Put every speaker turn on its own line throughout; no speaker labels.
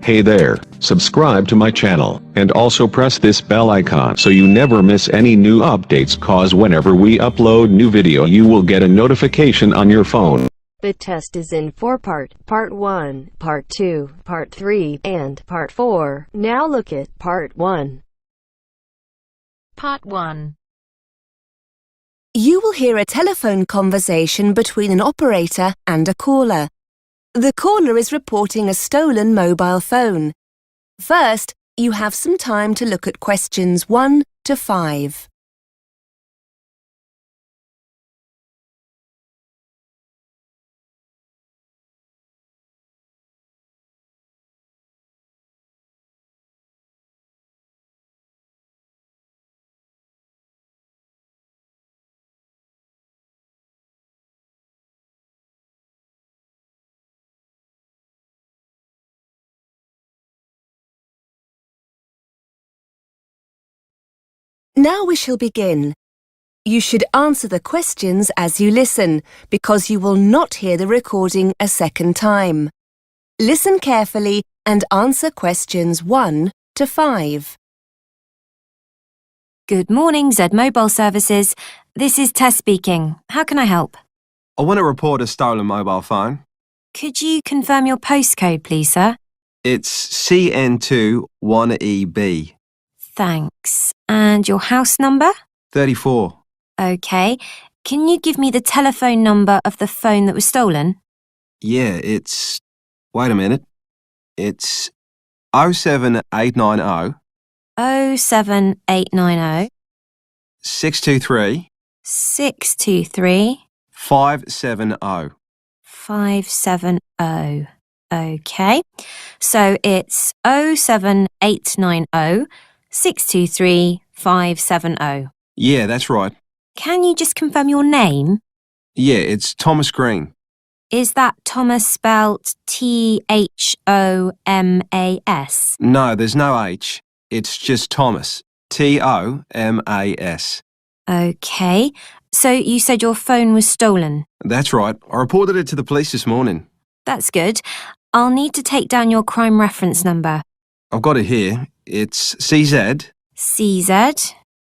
Hey there, subscribe to my channel, and also press this bell icon so you never miss any new updates, cause whenever we upload new video you will get a notification on your phone.
The test is in 4-part, Part 1, Part 2, Part 3, and Part 4. Now look at Part 1.
Part 1.
You will hear a telephone conversation between an operator and a caller. The caller is reporting a stolen mobile phone. First, you have some time to look at questions 1 to 5. Now we shall begin. You should answer the questions as you listen, because you will not hear the recording a second time. Listen carefully and answer questions 1 to 5.
Good morning, Z Mobile Services. This is Tess speaking. How can I help?
I want to report a stolen mobile phone.
Could you confirm your postcode, please, sir?
It's CN2 1EB.
Thanks. And your house number?
34.
Okay. Can you give me the telephone number of the phone that was stolen?
Yeah, it's... Wait a minute. It's 07890
07890
623
623
570.
570. Okay. So it's 07890 623 570.
Yeah, that's right.
Can you just confirm your name?
Yeah, it's Thomas Green.
Is that Thomas spelt Thomas?
No, there's no H. It's just Thomas. TOMAS.
Okay. So you said your phone was stolen.
That's right. I reported it to the police this morning.
That's good. I'll need to take down your crime reference number.
I've got it here. It's CZ
CZ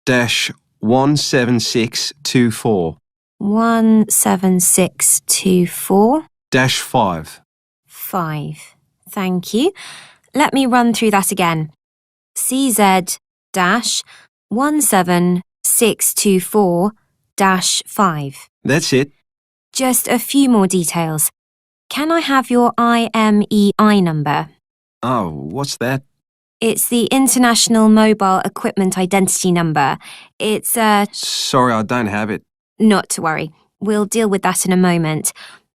dash 17624
17624
dash 5.
5. Thank you. Let me run through that again. CZ dash 17624 dash 5.
That's it.
Just a few more details. Can I have your IMEI number?
Oh, what's that?
It's the International Mobile Equipment Identity Number. It's
Sorry, I don't have it.
Not to worry. We'll deal with that in a moment.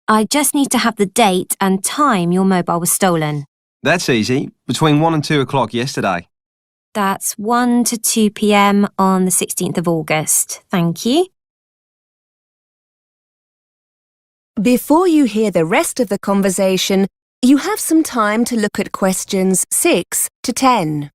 I just need to have the date and time your mobile was stolen.
That's easy. Between 1 and 2 o'clock yesterday.
That's 1 to 2 p.m. on the 16th of August. Thank you.
Before you hear the rest of the conversation, you have some time to look at questions 6 to 10.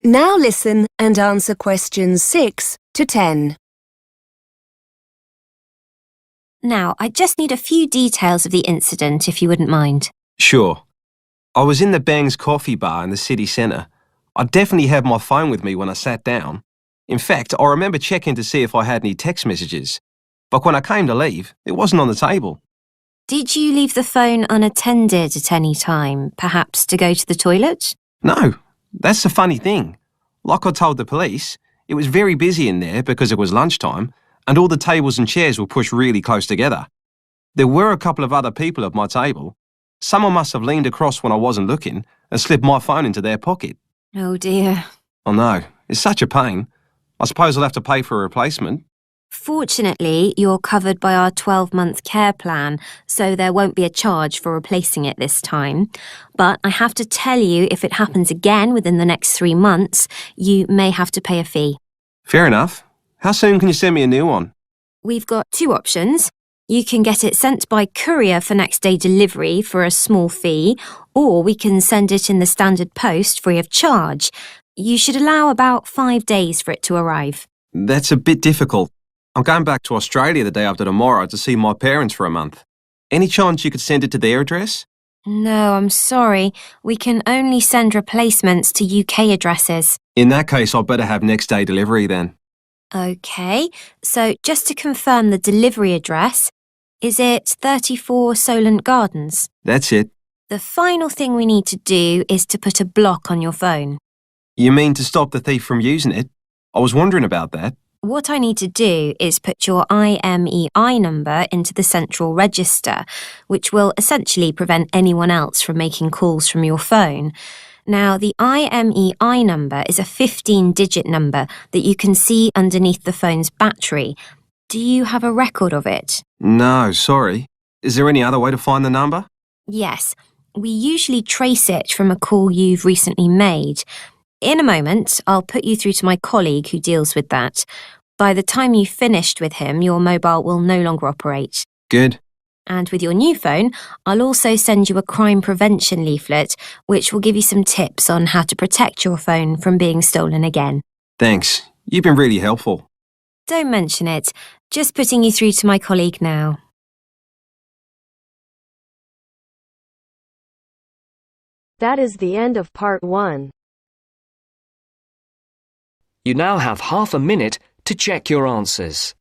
Now listen and answer questions 6 to 10.
Now, I just need a few details of the incident, if you wouldn't mind.
Sure. I was in the Bang's coffee bar in the city centre. I definitely had my phone with me when I sat down. In fact, I remember checking to see if I had any text messages. But when I came to leave, it wasn't on the table.
Did you leave the phone unattended at any time, perhaps to go to the toilet?
No, that's the funny thing. Like I told the police, it was very busy in there because it was lunchtime and all the tables and chairs were pushed really close together. There were a couple of other people at my table. Someone must have leaned across when I wasn't looking and slipped my phone into their pocket.
Oh dear.
Oh no, it's such a pain. I suppose I'll have to pay for a replacement.
Fortunately, you're covered by our 12-month care plan, so there won't be a charge for replacing it this time. But I have to tell you, if it happens again within the next 3 months, you may have to pay a fee.
Fair enough. How soon can you send me a new one?
We've got 2 options. You can get it sent by courier for next day delivery for a small fee, or we can send it in the standard post free of charge. You should allow about 5 days for it to arrive.
That's a bit difficult. I'm going back to Australia the day after tomorrow to see my parents for a month. Any chance you could send it to their address?
No, I'm sorry. We can only send replacements to UK addresses.
In that case, I'll better have next day delivery then.
Okay, so just to confirm the delivery address, is it 34 Solent Gardens?
That's it.
The final thing we need to do is to put a block on your phone.
You mean to stop the thief from using it? I was wondering about that.
What I need to do is put your IMEI number into the central register, which will essentially prevent anyone else from making calls from your phone. Now, the IMEI number is a 15-digit number that you can see underneath the phone's battery. Do you have a record of it?
No, sorry. Is there any other way to find the number?
Yes. We usually trace it from a call you've recently made. In a moment, I'll put you through to my colleague who deals with that. By the time you've finished with him, your mobile will no longer operate.
Good.
And with your new phone, I'll also send you a crime prevention leaflet, which will give you some tips on how to protect your phone from being stolen again.
Thanks. You've been really helpful.
Don't mention it. Just putting you through to my colleague now.
That is the end of part 1.
You now have half a minute to check your answers.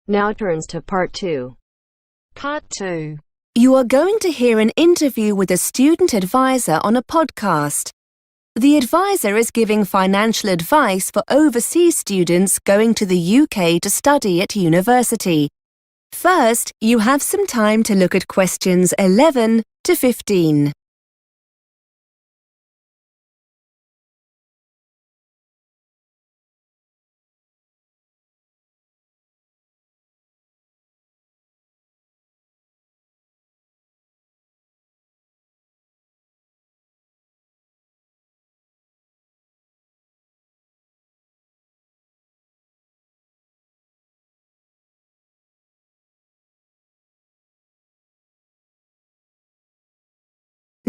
Now turns to part 2.
Part 2.
You are going to hear an interview with a student advisor on a podcast. The advisor is giving financial advice for overseas students going to the UK to study at university. First, you have some time to look at questions 11 to 15.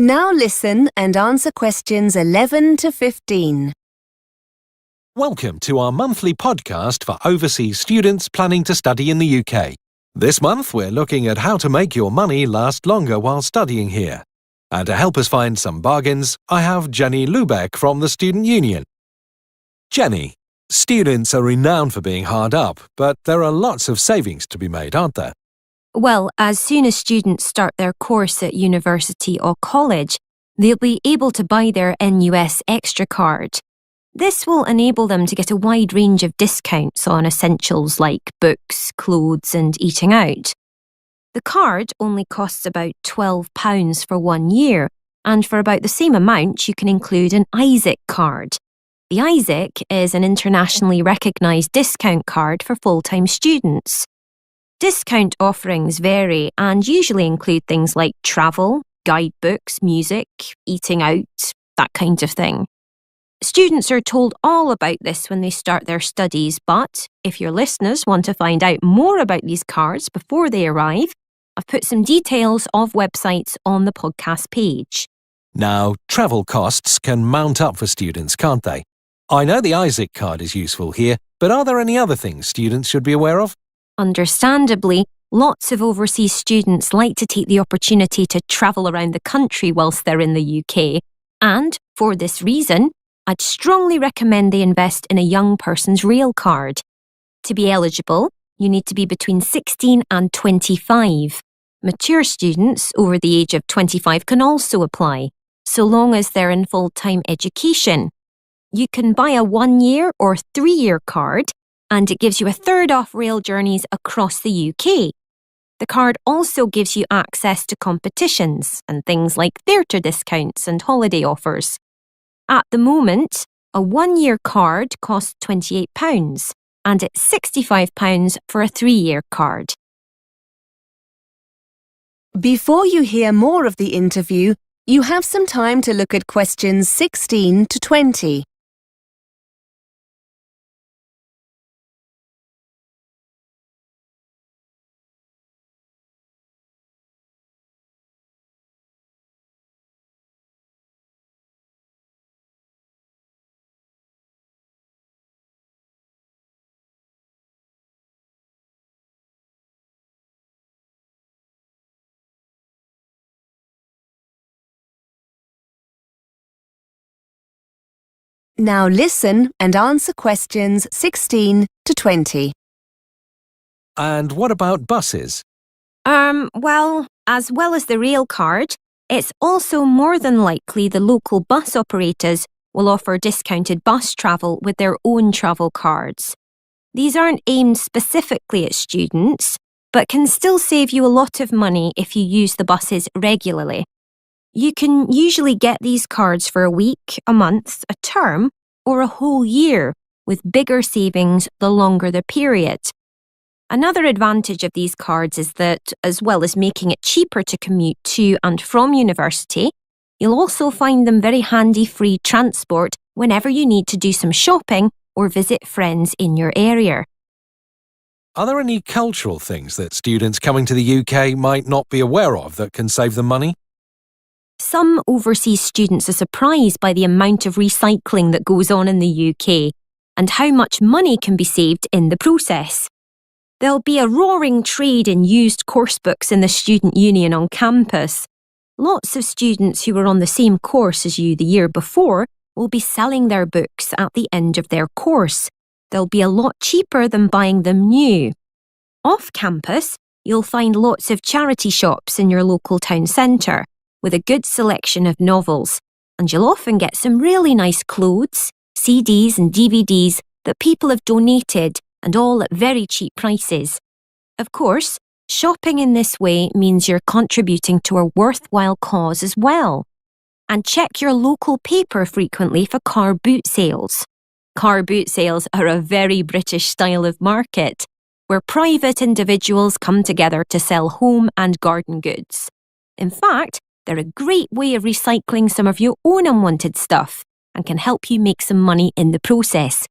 Now listen and answer questions 11 to 15.
Welcome to our monthly podcast for overseas students planning to study in the UK. This month we're looking at how to make your money last longer while studying here. And to help us find some bargains, I have Jenny Lubeck from the Student Union. Jenny, students are renowned for being hard up, but there are lots of savings to be made, aren't there?
Well, as soon as students start their course at university or college, they'll be able to buy their NUS Extra card. This will enable them to get a wide range of discounts on essentials like books, clothes and eating out. The card only costs about £12 for 1 year, and for about the same amount you can include an AVEC card. The AVEC is an internationally recognised discount card for full-time students. Discount offerings vary and usually include things like travel, guidebooks, music, eating out, that kind of thing. Students are told all about this when they start their studies, but if your listeners want to find out more about these cards before they arrive, I've put some details of websites on the podcast page.
Now, travel costs can mount up for students, can't they? I know the AVEC card is useful here, but are there any other things students should be aware of?
Understandably, lots of overseas students like to take the opportunity to travel around the country whilst they're in the UK, and for this reason, I'd strongly recommend they invest in a young person's REAL card. To be eligible, you need to be between 16 and 25. Mature students over the age of 25 can also apply, so long as they're in full-time education. You can buy a 1-year or 3-year card, and it gives you a third off rail journeys across the UK. The card also gives you access to competitions and things like theatre discounts and holiday offers. At the moment, a 1-year card costs £28, and it's £65 for a 3-year card.
Before you hear more of the interview, you have some time to look at questions 16 to 20. Now listen and answer questions 16 to 20.
And what about buses?
Well as the rail card, it's also more than likely the local bus operators will offer discounted bus travel with their own travel cards. These aren't aimed specifically at students, but can still save you a lot of money if you use the buses regularly. You can usually get these cards for a week, a month, a term, or a whole year, with bigger savings the longer the period. Another advantage of these cards is that, as well as making it cheaper to commute to and from university, you'll also find them very handy free transport whenever you need to do some shopping or visit friends in your area.
Are there any cultural things that students coming to the UK might not be aware of that can save them money?
Some overseas students are surprised by the amount of recycling that goes on in the UK and how much money can be saved in the process. There'll be a roaring trade in used course books in the student union on campus. Lots of students who were on the same course as you the year before will be selling their books at the end of their course. They'll be a lot cheaper than buying them new. Off campus, you'll find lots of charity shops in your local town centre with a good selection of novels, and you'll often get some really nice clothes, CDs and DVDs that people have donated, and all at very cheap prices. Of course, shopping in this way means you're contributing to a worthwhile cause as well. And check your local paper frequently for car boot sales. Car boot sales are a very British style of market, where private individuals come together to sell home and garden goods. In fact, they're a great way of recycling some of your own unwanted stuff and can help you make some money in the process.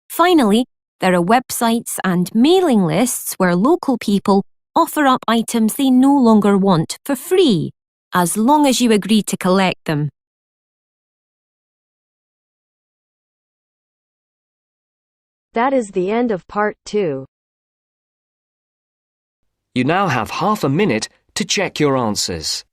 Finally, there are websites and mailing lists where local people offer up items they no longer want for free, as long as you agree to collect them.
That is the end of part 2.
You now have half a minute to check your answers.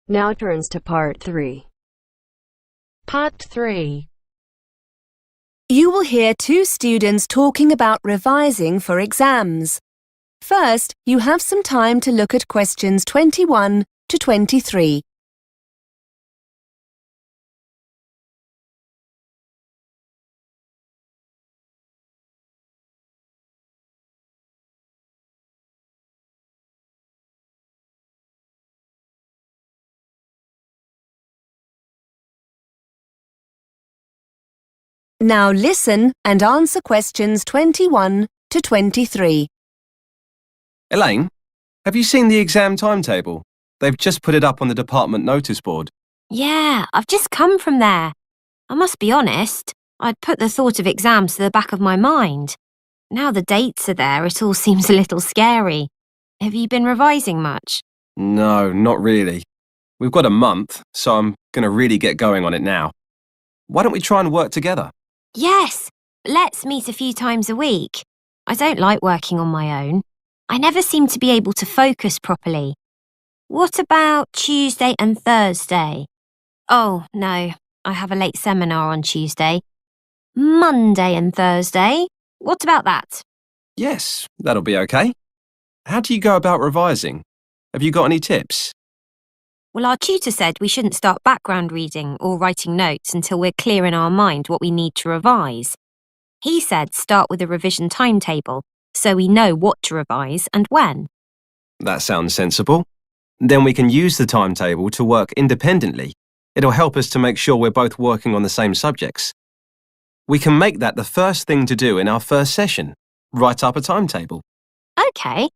Now turns to part 3.
Part 3.
You will hear two students talking about revising for exams. First, you have some time to look at questions 21 to 23. Now listen and answer questions 21 to 23.
Elaine, have you seen the exam timetable? They've just put it up on the department notice board.
Yeah, I've just come from there. I must be honest, I'd put the thought of exams to the back of my mind. Now the dates are there, it all seems a little scary. Have you been revising much?
No, not really. We've got a month, so I'm going to really get going on it now. Why don't we try and work together?
Yes! Let's meet a few times a week. I don't like working on my own. I never seem to be able to focus properly. What about Tuesday and Thursday? Oh, no, I have a late seminar on Tuesday. Monday and Thursday? What about that?
Yes, that'll be okay. How do you go about revising? Have you got any tips?
Well, our tutor said we shouldn't start background reading or writing notes until we're clear in our mind what we need to revise. He said start with a revision timetable, so we know what to revise and when.
That sounds sensible. Then we can use the timetable to work independently. It'll help us to make sure we're both working on the same subjects. We can make that the first thing to do in our first session. Write up a timetable.
OK.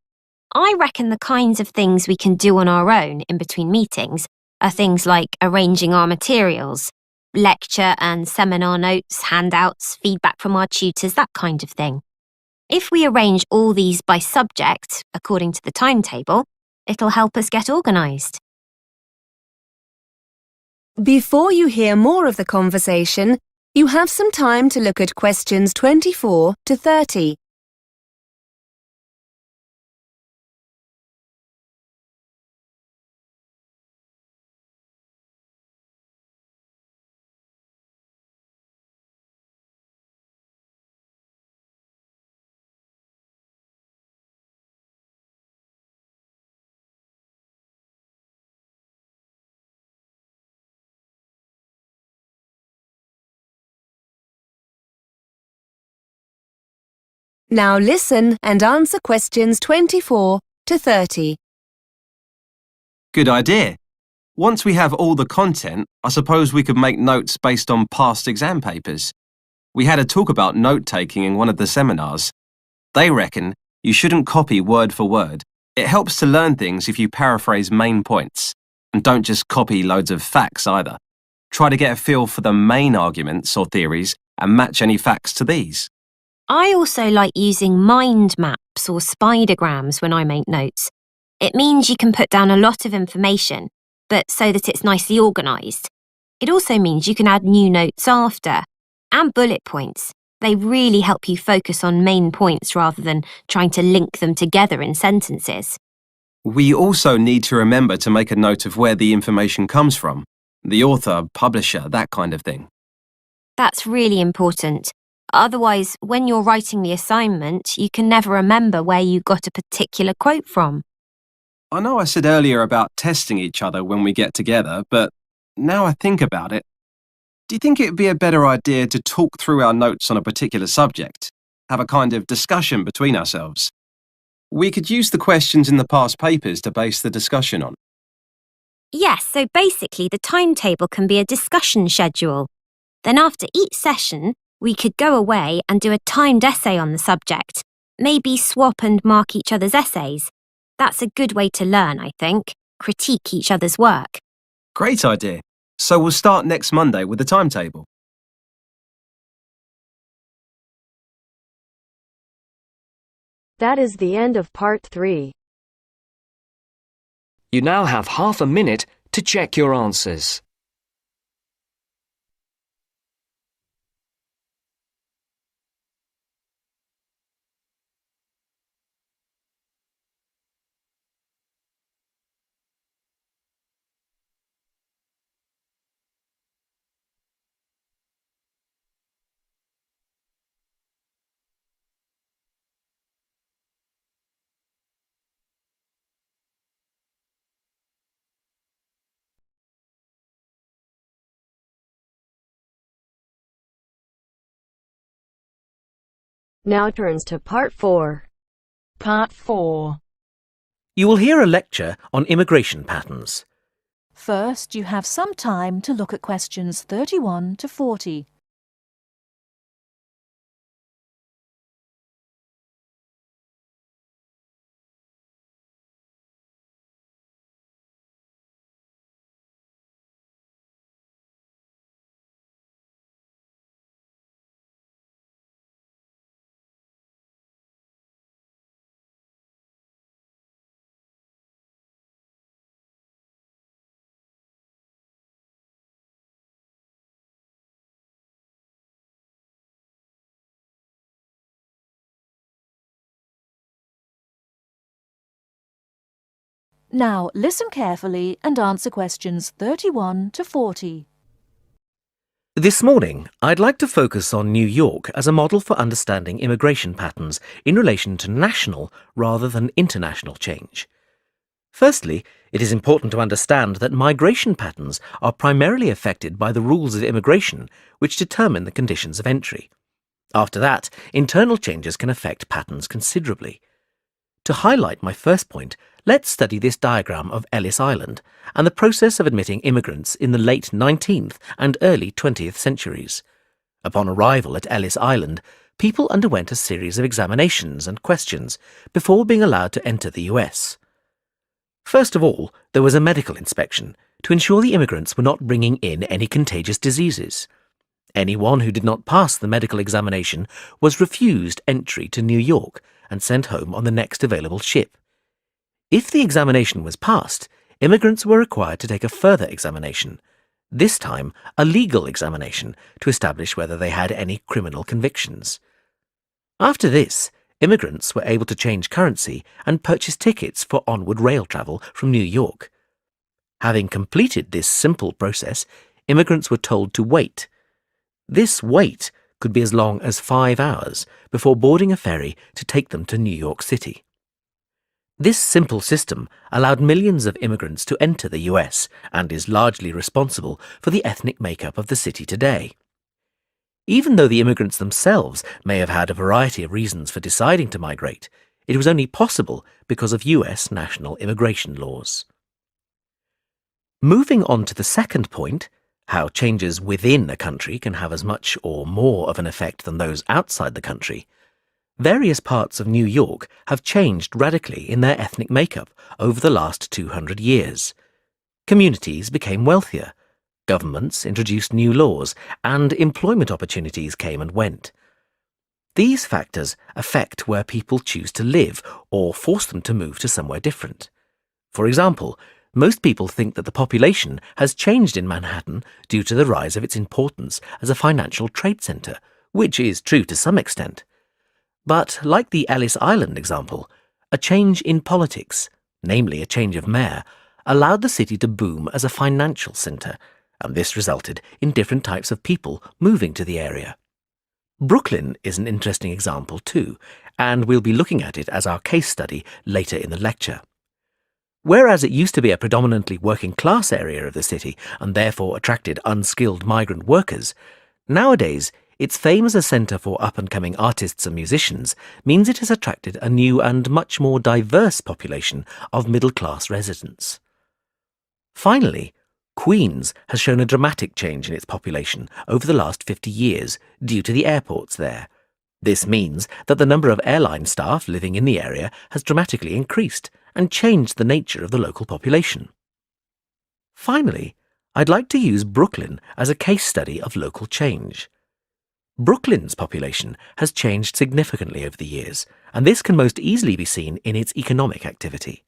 I reckon the kinds of things we can do on our own in between meetings are things like arranging our materials, lecture and seminar notes, handouts, feedback from our tutors, that kind of thing. If we arrange all these by subject, according to the timetable, it'll help us get organised.
Before you hear more of the conversation, you have some time to look at questions 24 to 30. Now listen and answer questions 24 to 30.
Good idea. Once we have all the content, I suppose we could make notes based on past exam papers. We had a talk about note-taking in one of the seminars. They reckon you shouldn't copy word for word. It helps to learn things if you paraphrase main points. And don't just copy loads of facts either. Try to get a feel for the main arguments or theories and match any facts to these.
I also like using mind maps or spidergrams when I make notes. It means you can put down a lot of information, but so that it's nicely organised. It also means you can add new notes after. And bullet points. They really help you focus on main points rather than trying to link them together in sentences.
We also need to remember to make a note of where the information comes from. The author, publisher, that kind of thing.
That's really important. Otherwise, when you're writing the assignment, you can never remember where you got a particular quote from.
I know I said earlier about testing each other when we get together, but now I think about it, do you think it would be a better idea to talk through our notes on a particular subject? Have a kind of discussion between ourselves? We could use the questions in the past papers to base the discussion on.
Yes, so basically the timetable can be a discussion schedule. Then after each session, we could go away and do a timed essay on the subject. Maybe swap and mark each other's essays. That's a good way to learn, I think. Critique each other's work.
Great idea. So we'll start next Monday with the timetable.
That is the end of part 3.
You now have half a minute to check your answers.
Now turns to part 4.
Part 4.
You will hear a lecture on immigration patterns.
First, you have some time to look at questions 31 to 40. Now listen carefully and answer questions 31 to 40.
This morning, I'd like to focus on New York as a model for understanding immigration patterns in relation to national rather than international change. Firstly, it is important to understand that migration patterns are primarily affected by the rules of immigration, which determine the conditions of entry. After that, internal changes can affect patterns considerably. To highlight my first point, let's study this diagram of Ellis Island and the process of admitting immigrants in the late 19th and early 20th centuries. Upon arrival at Ellis Island, people underwent a series of examinations and questions before being allowed to enter the US. First of all, there was a medical inspection to ensure the immigrants were not bringing in any contagious diseases. Anyone who did not pass the medical examination was refused entry to New York and sent home on the next available ship. If the examination was passed, immigrants were required to take a further examination, this time a legal examination to establish whether they had any criminal convictions. After this, immigrants were able to change currency and purchase tickets for onward rail travel from New York. Having completed this simple process, immigrants were told to wait. This wait could be as long as 5 hours before boarding a ferry to take them to New York City. This simple system allowed millions of immigrants to enter the US and is largely responsible for the ethnic makeup of the city today. Even though the immigrants themselves may have had a variety of reasons for deciding to migrate, it was only possible because of US national immigration laws. Moving on to the second point, how changes within a country can have as much or more of an effect than those outside the country, various parts of New York have changed radically in their ethnic makeup over the last 200 years. Communities became wealthier, governments introduced new laws, and employment opportunities came and went. These factors affect where people choose to live or force them to move to somewhere different. For example, most people think that the population has changed in Manhattan due to the rise of its importance as a financial trade center, which is true to some extent. But, like the Ellis Island example, a change in politics, namely a change of mayor, allowed the city to boom as a financial center, and this resulted in different types of people moving to the area. Brooklyn is an interesting example too, and we'll be looking at it as our case study later in the lecture. Whereas it used to be a predominantly working-class area of the city and therefore attracted unskilled migrant workers, nowadays its fame as a centre for up-and-coming artists and musicians means it has attracted a new and much more diverse population of middle-class residents. Finally, Queens has shown a dramatic change in its population over the last 50 years due to the airports there. This means that the number of airline staff living in the area has dramatically increased and changed the nature of the local population. Finally, I'd like to use Brooklyn as a case study of local change. Brooklyn's population has changed significantly over the years, and this can most easily be seen in its economic activity.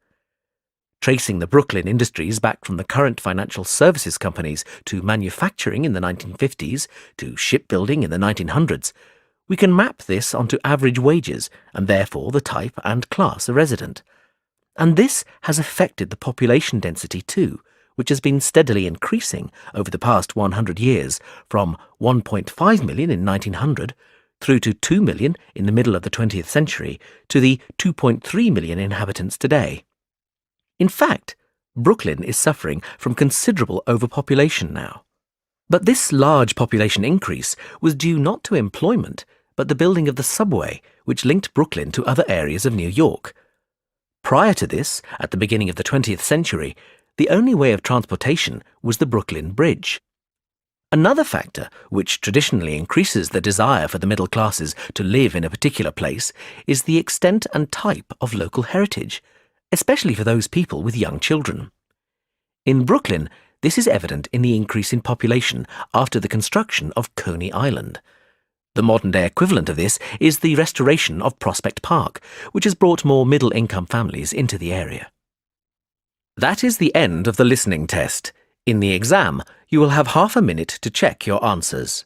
Tracing the Brooklyn industries back from the current financial services companies to manufacturing in the 1950s to shipbuilding in the 1900s, we can map this onto average wages and therefore the type and class of resident. And this has affected the population density too, which has been steadily increasing over the past 100 years from 1.5 million in 1900 through to 2 million in the middle of the 20th century to the 2.3 million inhabitants today. In fact, Brooklyn is suffering from considerable overpopulation now. But this large population increase was due not to employment, but the building of the subway, which linked Brooklyn to other areas of New York. Prior to this, at the beginning of the 20th century, the only way of transportation was the Brooklyn Bridge. Another factor, which traditionally increases the desire for the middle classes to live in a particular place, is the extent and type of local heritage, especially for those people with young children. In Brooklyn, this is evident in the increase in population after the construction of Coney Island. The modern-day equivalent of this is the restoration of Prospect Park, which has brought more middle-income families into the area. That is the end of the listening test. In the exam, you will have half a minute to check your answers.